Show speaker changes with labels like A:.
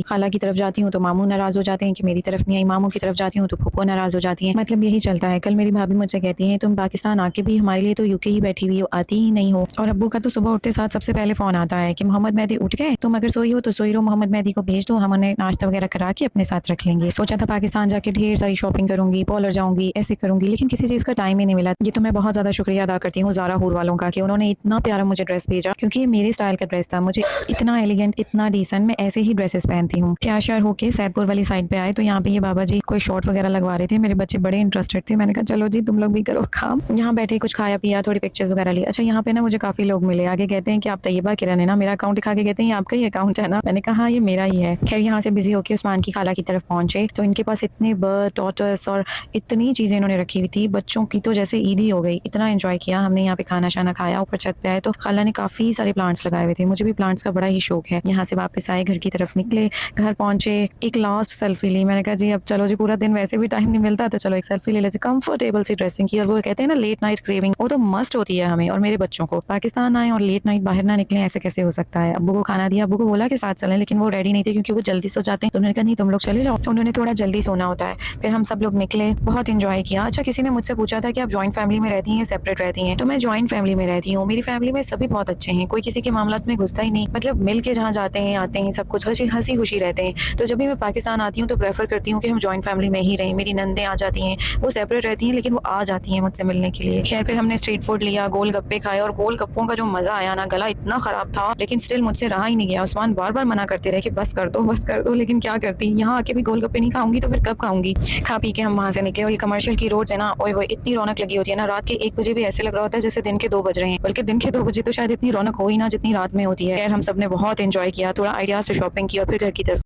A: खाला की तरफ जाती हूँ तो मामू नाराज हो जाते हैं कि मेरी तरफ नहीं आई, मामू की तरफ जाती हूँ तो फूफो नाराज हो जाती हैं। मतलब यही चलता है। कल मेरी भाभी मुझसे कहती हैं तुम पाकिस्तान आके भी हमारे लिए तो यूके ही बैठी हुई हो, आती ही नहीं हो। और अब्बू का तो सुबह उठते साथ सबसे पहले फोन आता है कि मोहम्मद मेहदी उठ गए, तुम अगर सोई हो तो सोई रहो, मोहम्मद मेहदी को भेज दो, हम उन्हें नाश्ता वगैरह करा के अपने साथ रख लेंगे। सोचा था पाकिस्तान जाके ढेर सारी शॉपिंग करूंगी, पॉलर जाऊंगी, ऐसे करूंगी, लेकिन किसी चीज का टाइम ही नहीं मिला। ये तो मैं बहुत ज्यादा शुक्रिया अदा करती हूँ ज़ारा हूर वालों का कि उन्होंने इतना प्यारा मुझे ड्रेस भेजा, क्योंकि ये मेरे स्टाइल का ड्रेस था। मुझे इतना एलिगेंट, इतना डिसेंट, मैं ऐसे ही ड्रेसेस पहनती हूँ। तैयार होके सैदपुर वाली साइड पे आए तो यहाँ पे ये बाबा जी कोई शॉर्ट वगैरह लगवा रहे थे। मेरे बच्चे बड़े इंटरेस्टेड थे। मैंने कहा चलो जी तुम लोग भी करो काम। यहाँ बैठे कुछ खाया पिया, थोड़ी पिक्चर्स वगैरह ली। अच्छा यहाँ पे ना मुझे काफी लोग मिले, आगे कहते हैं कि आप तैयबा किरण है ना, मेरा अकाउंट दिखा के कहते हैं ये आपका ही अकाउंट है ना। मैंने कहा हाँ ये मेरा ही है। खैर यहाँ से बिजी होके उस्मान की खाला की तरफ पहुंचे तो इनके पास इतने बर्ड टॉर्टस और इतनी चीजें इन्होंने रखी हुई थी, बच्चों की तो जैसे ईद ही हो गई। इतना एंजॉय किया हमने यहाँ पे, खाना शाना खाया, ऊपर छत पे आए तो खाला ने काफी सारे प्लांट्स लगाए हुए थे। मुझे भी प्लांट्स का बड़ा ही शौक है। यहाँ से वापस आए, घर की तरफ निकले, घर पहुंचे, एक लास्ट सेल्फी ली। मैंने कहा जी अब चलो जी, पूरा दिन वैसे भी टाइम नहीं मिलता तो चलो एक सेल्फी ले लेते। कंफर्टेबल सी ड्रेसिंग की, और वो कहते हैं ना लेट नाइट क्रेविंग, वो तो मस्ट होती है हमें और मेरे बच्चों को। पाकिस्तान आए और लेट नाइट बाहर ना निकले, ऐसे कैसे हो सकता है। अब्बू को खाना दिया, अब्बू को बोला कि साथ चलें, लेकिन वो रेडी नहीं थे क्योंकि वो जल्दी सो जाते हैं। तो उन्होंने कहा नहीं तुम लोग चले जाओ, तो उन्होंने थोड़ा जल्दी सोना होता है। फिर हम सब लोग निकले, बहुत इंजॉय किया। अच्छा किसी ने मुझसे पूछा था कि आप जॉइंट फैमिली में रहती हैं, सेपरेट रहती हैं? तो मैं जॉइंट फैमिली में रहती हूँ। मेरी फैमिली में सभी बहुत अच्छे हैं, कोई किसी के मामलात में घुसता ही नहीं। मतलब मिल के जहाँ जाते हैं आते हैं, सब कुछ हंसी खुशी रहते हैं। तो जब भी मैं पाकिस्तान आती हूँ तो प्रेफर करती हूँ कि हम जॉइंट फैमिली में ही रहें। मेरी नंदें आ जाती हैं, वो सेपरेट रहती हैं लेकिन वो आ जाती हैं मुझसे मिलने के लिए। खैर फिर हमने स्ट्रीट फूड लिया, गोलगप्पे खाए, और गोलगप्पों का जो मजा आया ना, गला इतना खराब था लेकिन स्टिल मुझसे रहा ही नहीं गया। उस्मान बार बार मना करते रहे कि बस कर दो बस कर दो, लेकिन क्या करती, यहाँ आके भी गोलगप्पे नहीं खाऊंगी तो फिर कब खाऊंगी। खा पी के हम वहाँ से निकले और ये कमर्शियल की रोड है ना, ओए होए इतनी रौनक लगी होती है ना, रात के 1 बजे भी ऐसे लग रहा होता है जैसे दिन के 2 बज रहे हैं, बल्कि दिन के 2 बजे तो शायद इतनी रौनक हो ही ना जितनी रात में होती है। खैर हम सब ने बहुत एंजॉय किया, थोड़ा आइडिया से शॉपिंग की और फिर घर की तरफ